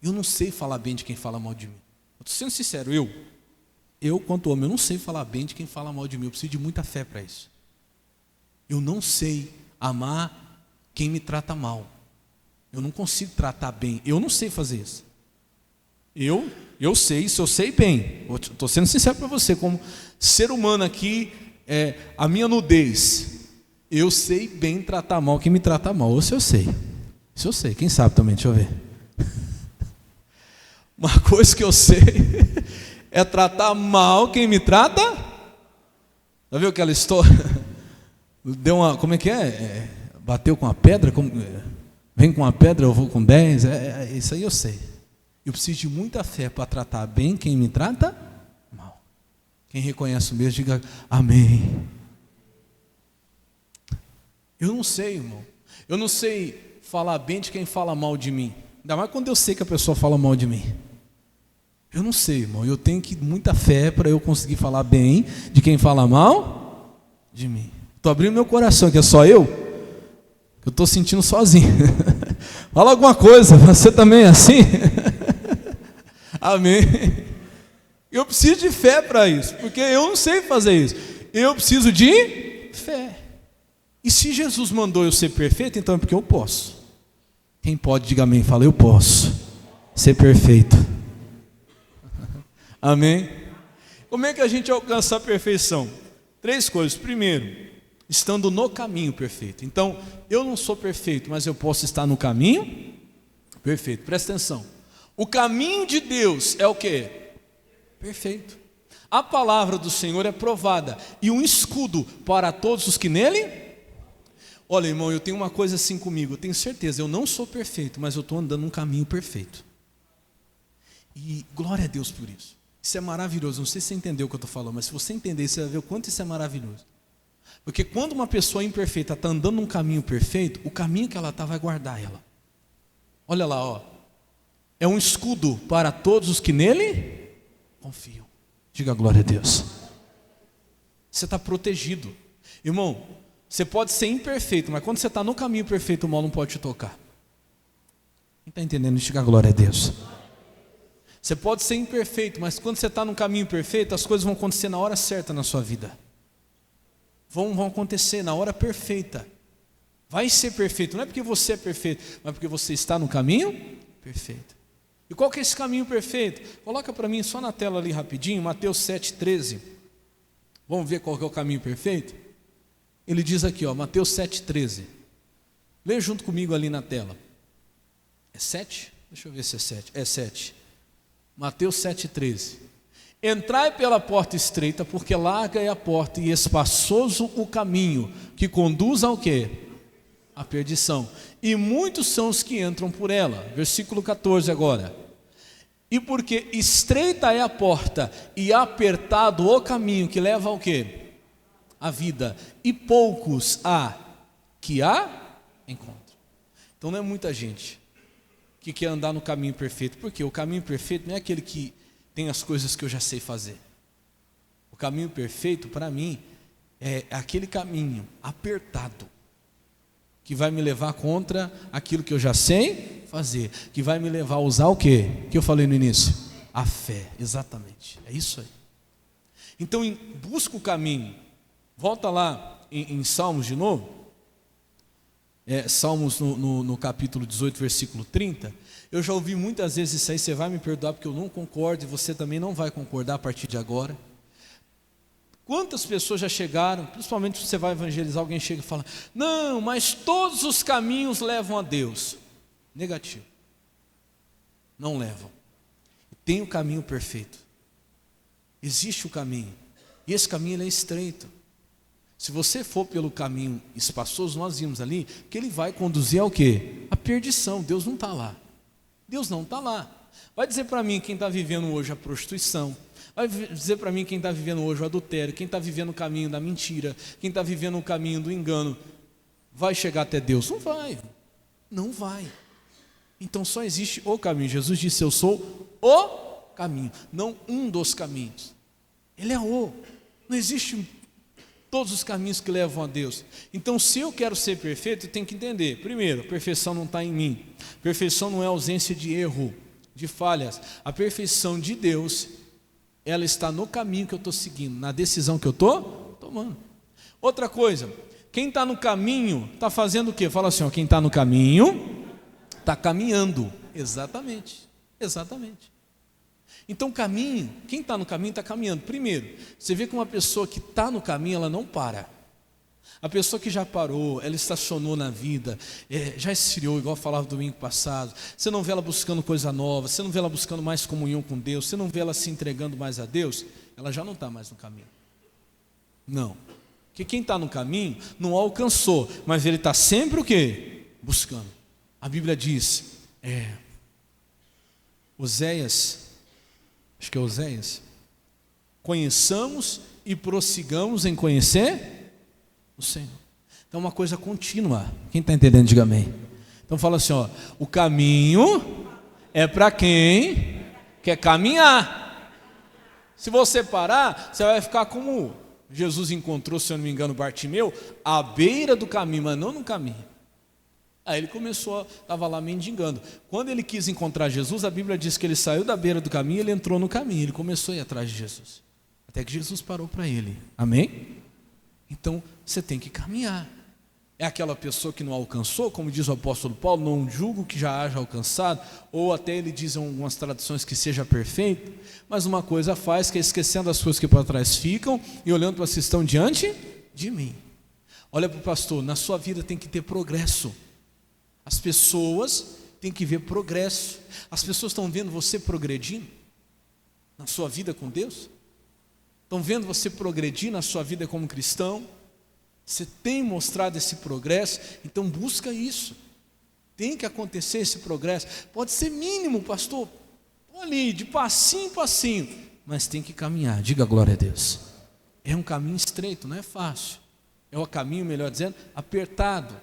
Eu não sei falar bem de quem fala mal de mim. Eu estou sendo sincero, eu quanto homem, eu não sei falar bem de quem fala mal de mim. Eu preciso de muita fé para isso. Eu não sei amar quem me trata mal. Eu não consigo tratar bem. Eu não sei fazer isso. Eu sei, isso eu sei bem. Estou sendo sincero para você, como ser humano aqui, a minha nudez. Eu sei bem tratar mal quem me trata mal. Isso eu sei. Isso eu sei. Quem sabe também? Deixa eu ver. Uma coisa que eu sei é tratar mal quem me trata. Já viu aquela história? Deu uma, como é que é? Bateu com a pedra, vem com a pedra, eu vou com 10. Isso aí eu sei. Eu preciso de muita fé para tratar bem quem me trata mal. Quem reconhece o mesmo, diga amém. Eu não sei, irmão. Eu não sei falar bem de quem fala mal de mim. Ainda mais quando eu sei que a pessoa fala mal de mim. Eu não sei, irmão. Eu tenho muita fé para eu conseguir falar bem de quem fala mal de mim. Estou abrindo meu coração, que é só eu. Que eu estou sentindo sozinho. Fala alguma coisa, você também é assim? Amém. Eu preciso de fé para isso, porque eu não sei fazer isso. Eu preciso de fé. E se Jesus mandou eu ser perfeito, então é porque eu posso. Quem pode, diga amém. Fala, eu posso ser perfeito. Amém? Como é que a gente alcança a perfeição? 3 coisas. Primeiro, estando no caminho perfeito. Então, eu não sou perfeito, mas eu posso estar no caminho perfeito. Presta atenção. O caminho de Deus é o quê? Perfeito. A palavra do Senhor é provada e um escudo para todos os que nele. Olha, irmão, eu tenho uma coisa assim comigo. Eu tenho certeza, eu não sou perfeito, mas eu estou andando num caminho perfeito. E glória a Deus por isso. Isso é maravilhoso. Não sei se você entendeu o que eu estou falando, mas se você entender, você vai ver o quanto isso é maravilhoso. Porque quando uma pessoa imperfeita está andando num caminho perfeito, o caminho que ela está vai guardar ela. Olha lá, ó. É um escudo para todos os que nele confiam. Diga glória a Deus. Você está protegido. Irmão, você pode ser imperfeito, mas quando você está no caminho perfeito, o mal não pode te tocar. Quem está entendendo? Diga glória a Deus. Você pode ser imperfeito, mas quando você está no caminho perfeito, as coisas vão acontecer na hora certa na sua vida. Vão acontecer na hora perfeita. Vai ser perfeito, não é porque você é perfeito, mas porque você está no caminho perfeito. E qual que é esse caminho perfeito? Coloca para mim só na tela ali rapidinho, Mateus 7,13. Vamos ver qual que é o caminho perfeito? Ele diz aqui, ó, Mateus 7,13. Leia junto comigo ali na tela. É 7? Deixa eu ver se é 7. É 7. Mateus 7,13. Entrai pela porta estreita, porque larga é a porta e espaçoso o caminho que conduz ao quê? A perdição. E muitos são os que entram por ela. Versículo 14 agora. E porque estreita é a porta e apertado o caminho que leva ao quê? A vida. E poucos há que a encontram. Então não é muita gente que quer andar no caminho perfeito. Porque o caminho perfeito não é aquele que tem as coisas que eu já sei fazer. O caminho perfeito para mim é aquele caminho apertado que vai me levar contra aquilo que eu já sei fazer, que vai me levar a usar o quê? Que eu falei no início? A fé, exatamente, é isso aí. Então busca o caminho. Volta lá em Salmos de novo, Salmos no capítulo 18, versículo 30. Eu já ouvi muitas vezes isso aí, você vai me perdoar porque eu não concordo, e você também não vai concordar a partir de agora. Quantas pessoas já chegaram, principalmente se você vai evangelizar, alguém chega e fala, não, mas todos os caminhos levam a Deus. Negativo. Não levam. Tem o caminho perfeito. Existe o caminho. E esse caminho ele é estreito. Se você for pelo caminho espaçoso, nós vimos ali, que ele vai conduzir ao quê? A perdição. Deus não está lá. Deus não está lá. Vai dizer para mim quem está vivendo hoje a prostituição. Vai dizer para mim quem está vivendo hoje o adultério, quem está vivendo o caminho da mentira, quem está vivendo o caminho do engano, vai chegar até Deus? Não vai, não vai. Então só existe o caminho. Jesus disse, eu sou o caminho, não um dos caminhos. Ele é o, não existe todos os caminhos que levam a Deus. Então se eu quero ser perfeito, eu tenho que entender, primeiro, a perfeição não está em mim. Perfeição não é ausência de erro, de falhas. A perfeição de Deus, ela está no caminho que eu estou seguindo, na decisão que eu estou tomando. Outra coisa, quem está no caminho está fazendo o quê? Fala assim, ó, quem está no caminho está caminhando. Exatamente, exatamente. Então caminho, quem está no caminho está caminhando. Primeiro, você vê que uma pessoa que está no caminho, ela não para. A pessoa que já parou, ela estacionou na vida, já esfriou, igual eu falava domingo passado. Você não vê ela buscando coisa nova, você não vê ela buscando mais comunhão com Deus, você não vê ela se entregando mais a Deus, ela já não está mais no caminho. Não. Porque quem está no caminho não alcançou, mas ele está sempre o quê? Buscando. A Bíblia diz, Oséias, acho que é Oséias, conheçamos e prossigamos em conhecer o Senhor. Então é uma coisa contínua. Quem está entendendo, diga amém. Então fala assim, o caminho é para quem quer caminhar. Se você parar, você vai ficar como Jesus encontrou, se eu não me engano, Bartimeu, à beira do caminho, mas não no caminho. Aí ele começou, estava lá mendigando. Quando ele quis encontrar Jesus, a Bíblia diz que ele saiu da beira do caminho, ele entrou no caminho, ele começou a ir atrás de Jesus. Até que Jesus parou para ele. Amém? Então, você tem que caminhar. É aquela pessoa que não alcançou, como diz o apóstolo Paulo, não julgo que já haja alcançado, ou até ele diz em algumas traduções que seja perfeito, mas uma coisa faz, que é esquecendo as coisas que para trás ficam e olhando para as que estão diante de mim. Olha para o pastor, na sua vida tem que ter progresso. As pessoas têm que ver progresso. As pessoas estão vendo você progredindo na sua vida com Deus? Estão vendo você progredir na sua vida como cristão? Você tem mostrado esse progresso? Então busca isso. Tem que acontecer esse progresso. Pode ser mínimo, pastor, ali, de passinho em passinho, mas tem que caminhar. Diga glória a Deus. É um caminho estreito, não é fácil. É o caminho, melhor dizendo, apertado.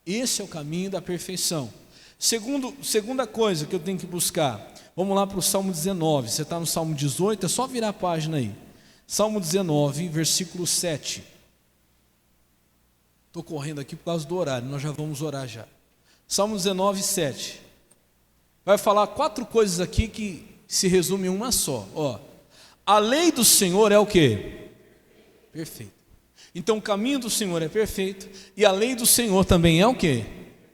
Esse é o caminho da perfeição. Segunda coisa que eu tenho que buscar. Vamos lá para o Salmo 19. Você está no Salmo 18, é só virar a página aí. Salmo 19, versículo 7. Estou correndo aqui por causa do horário, nós já vamos orar já. Salmo 19, 7. Vai falar 4 coisas aqui que se resumem em uma só. A lei do Senhor é o quê? Perfeito. Então o caminho do Senhor é perfeito, e a lei do Senhor também é o quê?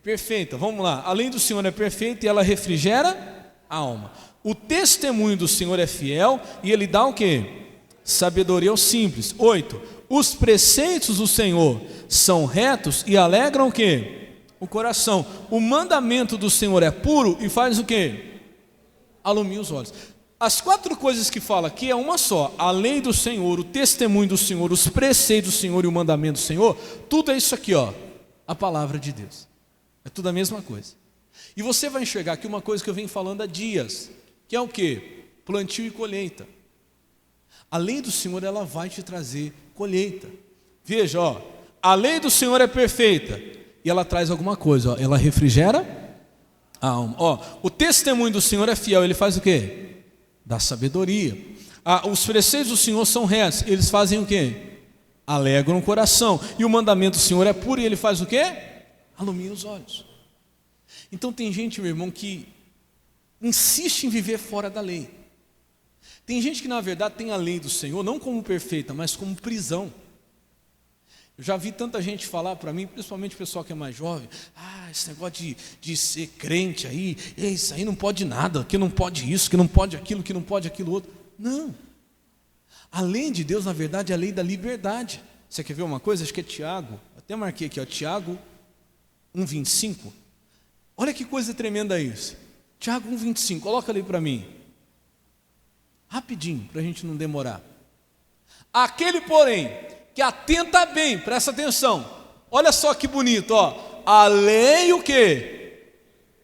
Perfeita. Vamos lá. A lei do Senhor é perfeita e ela refrigera a alma. O testemunho do Senhor é fiel e ele dá o quê? Sabedoria aos simples. 8. Os preceitos do Senhor são retos e alegram o quê? O coração. O mandamento do Senhor é puro e faz o quê? Alumia os olhos. As 4 coisas que fala aqui é uma só. A lei do Senhor, o testemunho do Senhor, os preceitos do Senhor e o mandamento do Senhor. Tudo é isso aqui, a palavra de Deus. É tudo a mesma coisa. E você vai enxergar aqui uma coisa que eu venho falando há dias, que é o quê? Plantio e colheita. A lei do Senhor, ela vai te trazer colheita. Veja, a lei do Senhor é perfeita e ela traz alguma coisa, ela refrigera a alma. O testemunho do Senhor é fiel, ele faz o quê? Dá sabedoria. Os preceitos do Senhor são retos, eles fazem o quê? Alegram o coração. E o mandamento do Senhor é puro e ele faz o quê? Alumia os olhos. Então tem gente, meu irmão, que insiste em viver fora da lei. Tem gente que na verdade tem a lei do Senhor não como perfeita, mas como prisão. Eu já vi tanta gente falar para mim, principalmente o pessoal que é mais jovem, esse negócio de ser crente aí, isso aí não pode nada, que não pode isso, que não pode aquilo, que não pode aquilo outro. Não. A lei de Deus, na verdade, é a lei da liberdade. Você quer ver uma coisa? Acho que é Tiago, até marquei aqui, Tiago 1,25. Olha que coisa tremenda isso. Tiago 1,25, coloca ali para mim. Rapidinho, para a gente não demorar. Aquele, porém, que atenta bem, presta atenção. Olha só que bonito, a lei o quê?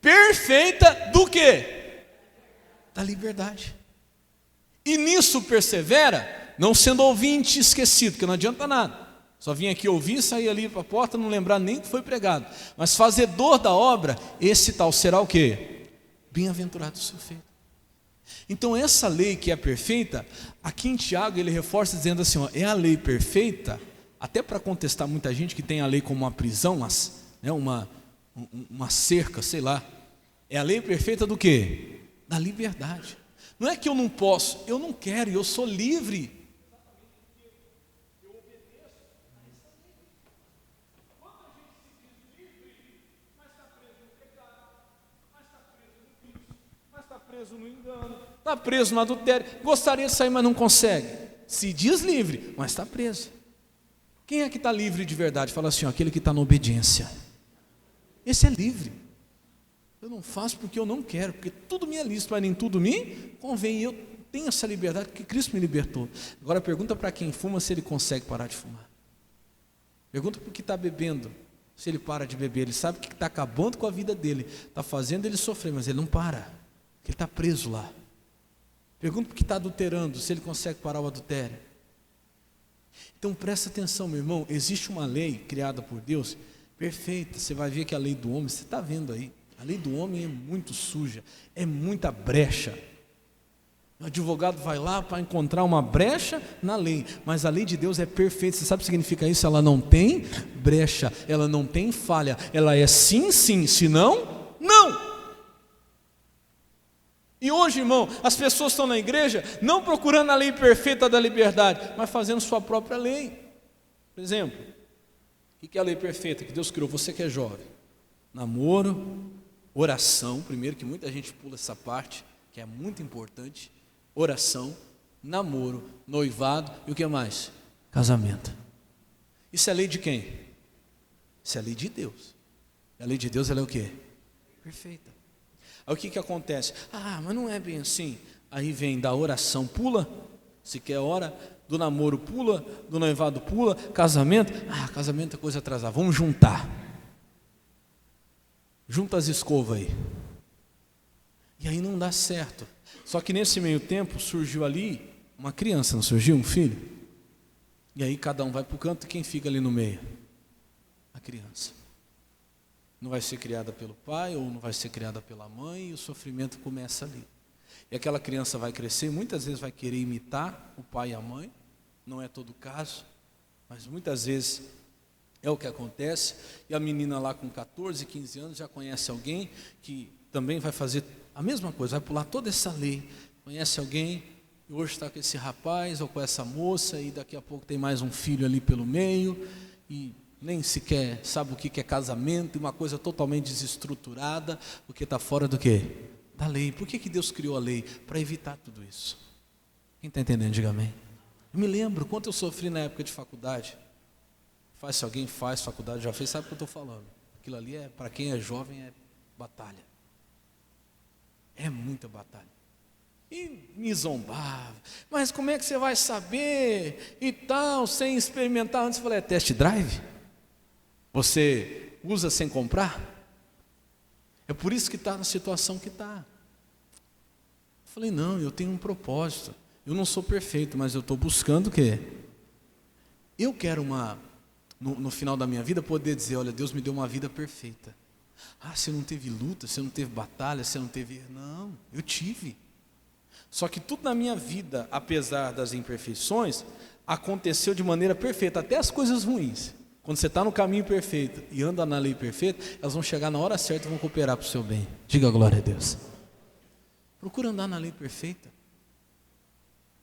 Perfeita do quê? Da liberdade. E nisso persevera, não sendo ouvinte esquecido, porque não adianta nada. Só vim aqui ouvir, sair ali para a porta, não lembrar nem que foi pregado. Mas fazedor da obra, esse tal será o quê? Bem-aventurado o seu feito. Então essa lei que é perfeita, aqui em Tiago ele reforça dizendo assim, é a lei perfeita, até para contestar muita gente que tem a lei como uma prisão, uma cerca, sei lá. É a lei perfeita do quê? Da liberdade. Não é que eu não posso, eu não quero, eu sou livre. Preso no engano, está preso no adultério, gostaria de sair, mas não consegue. Se diz livre, mas está preso. Quem é que está livre de verdade? Fala assim, ó, aquele que está na obediência. Esse é livre. Eu não faço porque eu não quero, porque tudo me é lícito, mas nem tudo me convém. E eu tenho essa liberdade porque Cristo me libertou. Agora pergunta para quem fuma se ele consegue parar de fumar. Pergunta para o que está bebendo, se ele para de beber. Ele sabe que está acabando com a vida dele, está fazendo ele sofrer, mas ele não para, porque ele está preso lá. Pergunta para o que está adulterando, se ele consegue parar o adultério. Então presta atenção, meu irmão, existe uma lei criada por Deus, perfeita. Você vai ver que a lei do homem, você está vendo aí, a lei do homem é muito suja, é muita brecha. O advogado vai lá para encontrar uma brecha na lei, mas a lei de Deus é perfeita. Você sabe o que significa isso? Ela não tem brecha, ela não tem falha, ela é sim, sim, se não, não. E hoje, irmão, as pessoas estão na igreja não procurando a lei perfeita da liberdade, mas fazendo sua própria lei. Por exemplo, o que é a lei perfeita que Deus criou? Você que é jovem, namoro, oração, primeiro, que muita gente pula essa parte, que é muito importante. Oração, namoro, noivado e o que mais? Casamento. Isso é lei de quem? Isso é lei de Deus. A lei de Deus, ela é o quê? Perfeita. Aí o que acontece? Ah, mas não é bem assim. Aí vem da oração, pula, se quer ora, do namoro pula, do noivado pula, casamento, casamento é coisa atrasada, vamos juntar. Junta as escovas aí. E aí não dá certo. Só que nesse meio tempo surgiu ali uma criança, não surgiu? Um filho? E aí cada um vai para o canto e quem fica ali no meio? A criança. Não vai ser criada pelo pai ou não vai ser criada pela mãe e o sofrimento começa ali. E aquela criança vai crescer e muitas vezes vai querer imitar o pai e a mãe. Não é todo o caso, mas muitas vezes é o que acontece. E a menina lá com 14, 15 anos já conhece alguém que também vai fazer a mesma coisa, vai pular toda essa lei. Conhece alguém e hoje está com esse rapaz ou com essa moça e daqui a pouco tem mais um filho ali pelo meio e nem sequer sabe o que é casamento, e uma coisa totalmente desestruturada, porque está fora do quê? Da lei. Por que Deus criou a lei? Para evitar tudo isso. Quem está entendendo, diga amém. Eu me lembro quanto eu sofri na época de faculdade. Se alguém faz faculdade, já fez, sabe o que eu estou falando. Aquilo ali é, para quem é jovem, é batalha. É muita batalha. E me zombava. Mas como é que você vai saber? E tal, sem experimentar. Antes eu falei, é test drive? Você usa sem comprar? É por isso que está na situação que está. Eu falei, não, eu tenho um propósito. Eu não sou perfeito, mas eu estou buscando o quê? Eu quero no final da minha vida poder dizer, olha, Deus me deu uma vida perfeita. Você não teve luta, você não teve batalha, você não teve... Não, eu tive. Só que tudo na minha vida, apesar das imperfeições, aconteceu de maneira perfeita, até as coisas ruins. Quando você está no caminho perfeito e anda na lei perfeita, elas vão chegar na hora certa e vão cooperar para o seu bem. Diga glória a Deus. Procura andar na lei perfeita.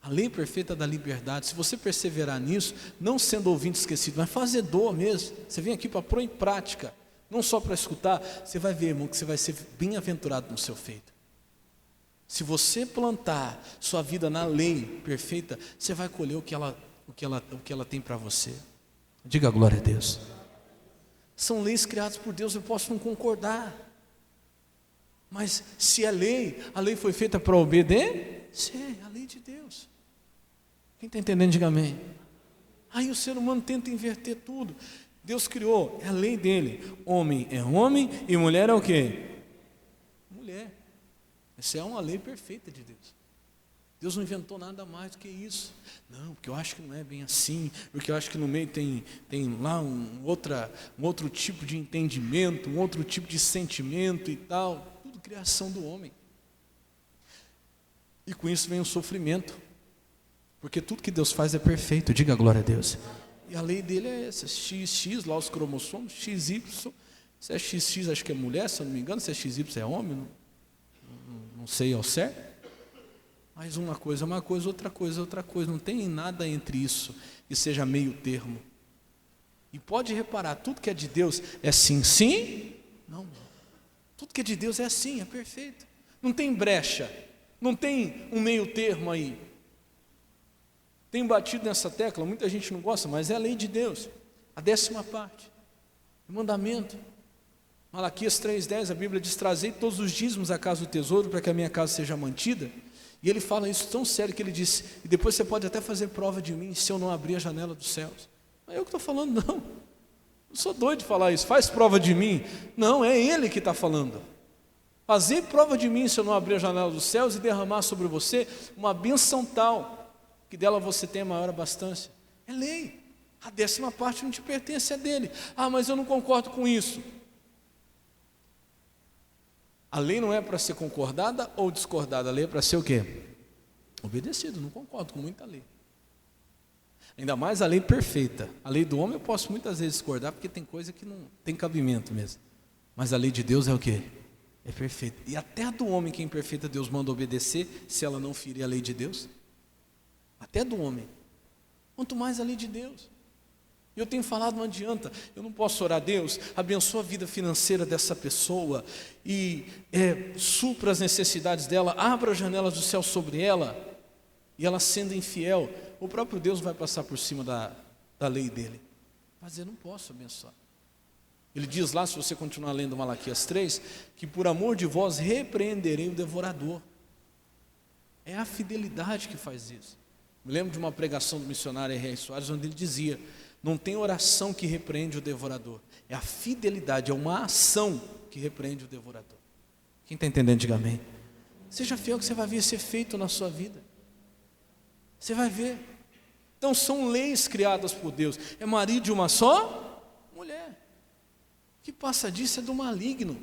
A lei perfeita da liberdade. Se você perseverar nisso, não sendo ouvinte esquecido, mas fazedor mesmo. Você vem aqui para pôr em prática, não só para escutar. Você vai ver, irmão, que você vai ser bem-aventurado no seu feito. Se você plantar sua vida na lei perfeita, você vai colher o que ela tem para você. Diga glória a Deus. São leis criadas por Deus, eu posso não concordar. Mas se é lei, a lei foi feita para obedecer, a lei de Deus. Quem está entendendo, diga amém. Aí o ser humano tenta inverter tudo. Deus criou, é a lei dele. Homem é homem e mulher é o quê? Mulher. Essa é uma lei perfeita de Deus. Deus não inventou nada mais do que isso. Não, porque eu acho que não é bem assim, porque eu acho que no meio tem lá um outro tipo de entendimento, um outro tipo de sentimento e tal. Tudo criação do homem. E com isso vem o sofrimento. Porque tudo que Deus faz é perfeito, diga glória a Deus. E a lei dele é essa, XX, lá os cromossomos, XY. Se é XX, acho que é mulher, se eu não me engano, se é XY é homem, não sei ao certo. Mas uma coisa é uma coisa, outra coisa é outra coisa. Não tem nada entre isso que seja meio termo. E pode reparar, tudo que é de Deus é sim, sim, não. Tudo que é de Deus é assim, é perfeito. Não tem brecha, não tem um meio termo aí. Tenho batido nessa tecla, muita gente não gosta, mas é a lei de Deus, a 10ª parte, o mandamento. Malaquias 3,10, a Bíblia diz: trazei todos os dízimos à casa do tesouro, para que a minha casa seja mantida. E ele fala isso tão sério que ele diz: e depois você pode até fazer prova de mim, se eu não abrir a janela dos céus. Não é eu que estou falando, não. Eu sou doido de falar isso, faz prova de mim. Não, é ele que está falando. Fazer prova de mim se eu não abrir a janela dos céus e derramar sobre você uma bênção tal, que dela você tenha maior abastança. É lei, a 10ª parte não te pertence, é dele. Ah, mas eu não concordo com isso. A lei não é para ser concordada ou discordada, a lei é para ser o quê? Obedecido. Não concordo com muita lei. Ainda mais a lei perfeita. A lei do homem eu posso muitas vezes discordar, porque tem coisa que não tem cabimento mesmo. Mas a lei de Deus é o quê? É perfeita. E até a do homem que é imperfeita, Deus manda obedecer, se ela não ferir a lei de Deus. Até do homem. Quanto mais a lei de Deus. E eu tenho falado, não adianta, eu não posso orar a Deus, abençoa a vida financeira dessa pessoa e supra as necessidades dela, abra as janelas do céu sobre ela, e ela sendo infiel, o próprio Deus vai passar por cima da lei dele. Mas eu não posso abençoar. Ele diz lá, se você continuar lendo Malaquias 3, que por amor de vós repreenderei o devorador. É a fidelidade que faz isso. Me lembro de uma pregação do missionário R.R. Soares, onde ele dizia: não tem oração que repreende o devorador, é a fidelidade, é uma ação que repreende o devorador. Quem está entendendo, diga amém. Seja fiel que você vai ver esse efeito na sua vida. Você vai ver. Então são leis criadas por Deus. É marido de uma só mulher. O que passa disso é do maligno.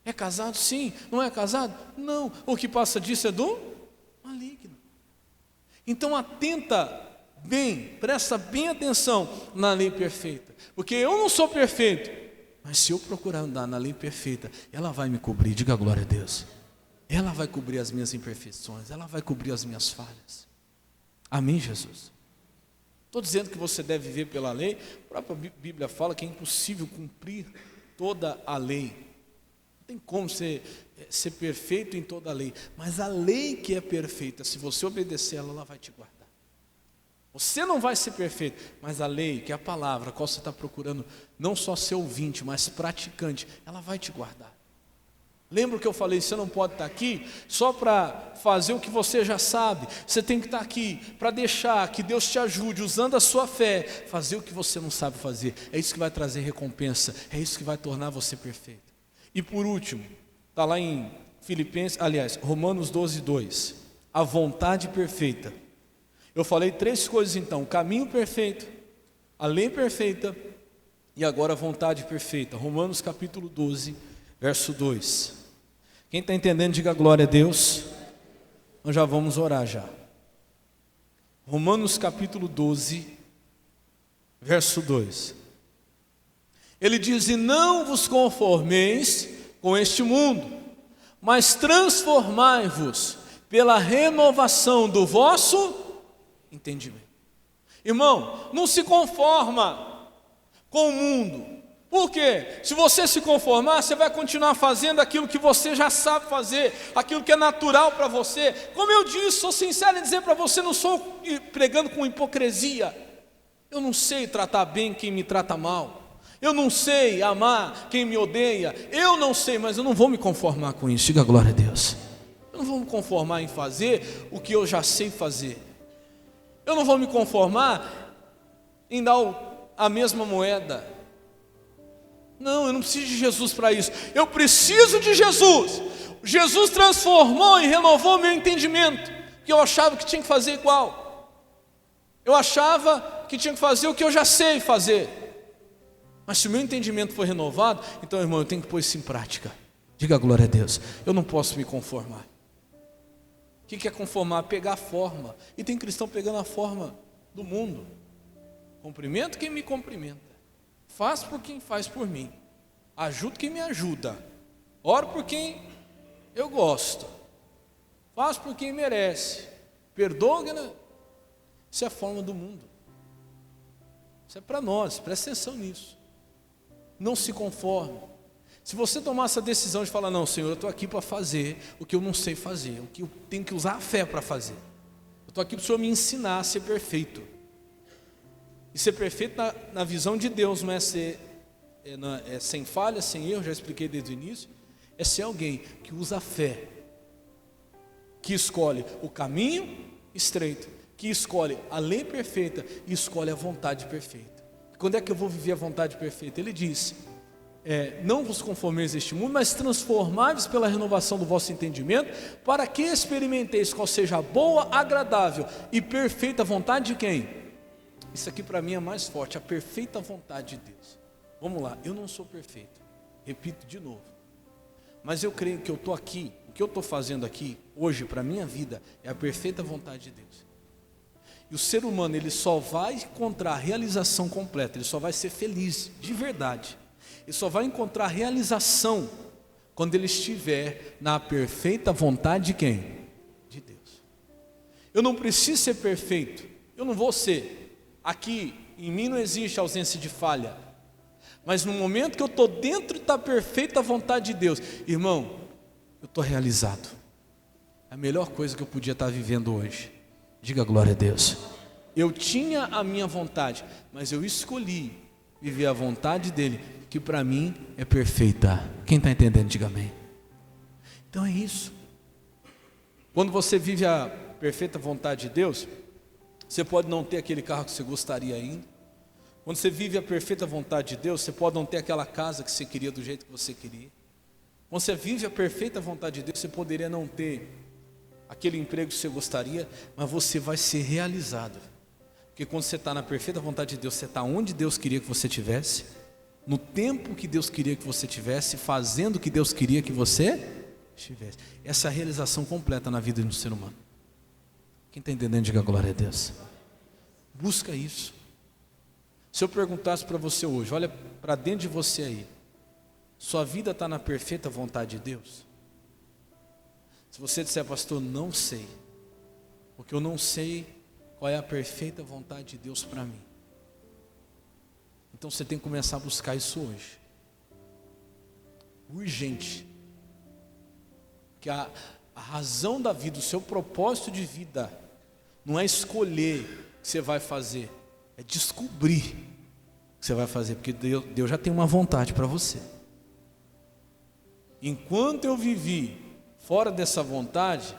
É casado? Sim. Não é casado? Não. O que passa disso é do maligno. Então atenta bem, presta bem atenção na lei perfeita, porque eu não sou perfeito, mas se eu procurar andar na lei perfeita, ela vai me cobrir, diga glória a Deus. Ela vai cobrir as minhas imperfeições, ela vai cobrir as minhas falhas. Amém, Jesus? Estou dizendo que você deve viver pela lei. A própria Bíblia fala que é impossível cumprir toda a lei. Não tem como ser perfeito em toda a lei, mas a lei que é perfeita, se você obedecer ela, ela vai te guardar. Você não vai ser perfeito, mas a lei, que é a palavra, a qual você está procurando não só ser ouvinte, mas praticante, ela vai te guardar. Lembra que eu falei, você não pode estar aqui só para fazer o que você já sabe. Você tem que estar aqui para deixar que Deus te ajude, usando a sua fé, fazer o que você não sabe fazer. É isso que vai trazer recompensa, é isso que vai tornar você perfeito. E por último, está lá em Romanos 12:2, a vontade perfeita. Eu falei 3 coisas então: o caminho perfeito, a lei perfeita e agora a vontade perfeita. Romanos capítulo 12, verso 2. Quem está entendendo, diga glória a Deus. Nós já vamos orar já. Romanos capítulo 12, verso 2. Ele diz: e não vos conformeis com este mundo, mas transformai-vos pela renovação do vosso entendimento. Irmão, não se conforma com o mundo. Por quê? Se você se conformar, você vai continuar fazendo aquilo que você já sabe fazer, aquilo que é natural para você. Como eu disse, sou sincero em dizer para você, não sou pregando com hipocrisia. Eu não sei tratar bem quem me trata mal. Eu não sei amar quem me odeia. Eu não sei, mas eu não vou me conformar com isso. Diga glória a Deus. Eu não vou me conformar em fazer o que eu já sei fazer. Eu não vou me conformar em dar a mesma moeda. Não, eu não preciso de Jesus para isso. Eu preciso de Jesus. Jesus transformou e renovou meu entendimento, que eu achava que tinha que fazer igual. Eu achava que tinha que fazer o que eu já sei fazer. Mas se o meu entendimento for renovado, então, irmão, eu tenho que pôr isso em prática. Diga glória a Deus. Eu não posso me conformar. O que é conformar? Pegar a forma. E tem cristão pegando a forma do mundo. Cumprimento quem me cumprimenta. Faço por quem faz por mim. Ajudo quem me ajuda. Oro por quem eu gosto. Faço por quem merece. Perdoa, né? Isso é a forma do mundo. Isso é para nós, presta atenção nisso. Não se conforme. Se você tomar essa decisão de falar, não, Senhor, eu estou aqui para fazer o que eu não sei fazer, o que eu tenho que usar a fé para fazer. Eu estou aqui para o Senhor me ensinar a ser perfeito. E ser perfeito na visão de Deus não é ser sem falha, sem erro, já expliquei desde o início. É ser alguém que usa a fé, que escolhe o caminho estreito, que escolhe a lei perfeita e escolhe a vontade perfeita. Quando é que eu vou viver a vontade perfeita? Ele diz: não vos conformeis a este mundo, mas transformai-vos pela renovação do vosso entendimento, para que experimenteis qual seja a boa, agradável e perfeita vontade de quem? Isso aqui para mim é mais forte, a perfeita vontade de Deus. Vamos lá, eu não sou perfeito, repito de novo, mas eu creio que eu estou aqui, o que eu estou fazendo aqui, hoje para a minha vida, é a perfeita vontade de Deus. E o ser humano, ele só vai encontrar realização completa, ele só vai ser feliz, de verdade, ele só vai encontrar realização, quando ele estiver na perfeita vontade de quem? De Deus. Eu não preciso ser perfeito, eu não vou ser. Aqui em mim não existe ausência de falha, mas no momento que eu estou dentro da perfeita vontade de Deus, irmão, eu estou realizado. É a melhor coisa que eu podia estar vivendo hoje. Diga glória a Deus. Eu tinha a minha vontade, mas eu escolhi viver a vontade dele, que para mim é perfeita. Quem está entendendo, diga amém. Então é isso. Quando você vive a perfeita vontade de Deus, você pode não ter aquele carro que você gostaria ainda. Quando você vive a perfeita vontade de Deus, você pode não ter aquela casa que você queria do jeito que você queria. Quando você vive a perfeita vontade de Deus, você poderia não ter aquele emprego que você gostaria, mas você vai ser realizado. Porque quando você está na perfeita vontade de Deus, você está onde Deus queria que você estivesse, no tempo que Deus queria que você estivesse, fazendo o que Deus queria que você estivesse. Essa é a realização completa na vida do ser humano. Quem está entendendo, diga glória a Deus. Busca isso. Se eu perguntasse para você hoje, olha para dentro de você aí, sua vida está na perfeita vontade de Deus? Se você disser, pastor, não sei, porque eu não sei qual é a perfeita vontade de Deus para mim, então você tem que começar a buscar isso hoje, urgente, porque a razão da vida, o seu propósito de vida, não é escolher o que você vai fazer, é descobrir o que você vai fazer, porque Deus já tem uma vontade para você. Enquanto eu vivi fora dessa vontade,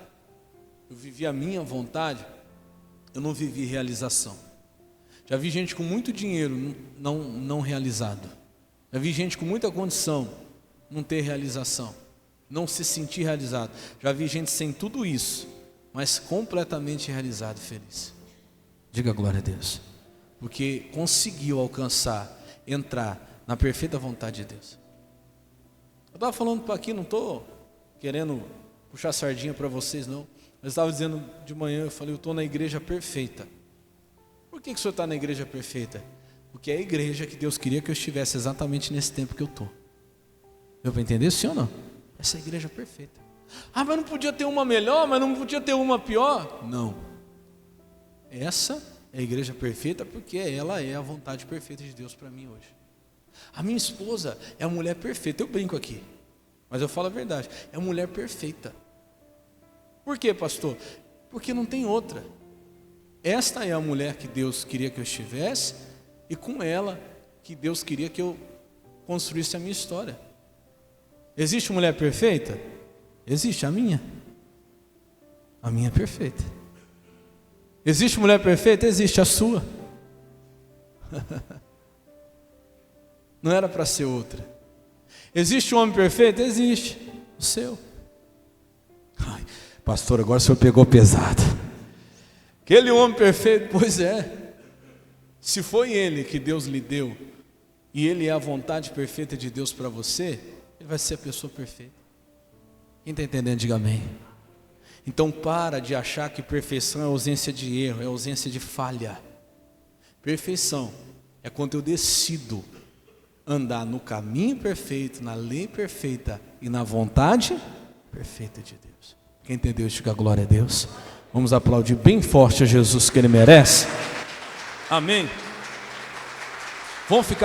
eu vivi a minha vontade, eu não vivi realização. Já vi gente com muito dinheiro não realizado. Já vi gente com muita condição não ter realização, não se sentir realizado. Já vi gente sem tudo isso, mas completamente realizado e feliz. Diga glória a Deus. Porque conseguiu alcançar, entrar na perfeita vontade de Deus. Eu estava falando para aqui, não estou querendo puxar sardinha para vocês não, mas estava dizendo de manhã, eu falei, eu estou na igreja perfeita. Por que o senhor está na igreja perfeita? Porque é a igreja que Deus queria que eu estivesse exatamente nesse tempo que eu estou. Deu para entender, sim ou não? Essa é a igreja perfeita. Ah, mas não podia ter uma melhor, mas não podia ter uma pior? Não. Essa é a igreja perfeita porque ela é a vontade perfeita de Deus para mim hoje. A minha esposa é a mulher perfeita, eu brinco aqui, mas eu falo a verdade, é a mulher perfeita. Por quê, pastor? Porque não tem outra. Esta é a mulher que Deus queria que eu estivesse e com ela que Deus queria que eu construísse a minha história. Existe mulher perfeita? Existe a minha. A minha é perfeita. Existe mulher perfeita? Existe a sua. Não era para ser outra. Existe um homem perfeito? Existe. O seu. Ai, pastor, agora o senhor pegou pesado. Aquele homem perfeito, pois é. Se foi ele que Deus lhe deu, e ele é a vontade perfeita de Deus para você, ele vai ser a pessoa perfeita. Quem está entendendo, diga amém. Então para de achar que perfeição é ausência de erro, é ausência de falha. Perfeição é quando eu decido andar no caminho perfeito, na lei perfeita e na vontade perfeita de Deus. Quem entendeu, diga glória a Deus. Vamos aplaudir bem forte a Jesus, que Ele merece. Amém. Vamos ficar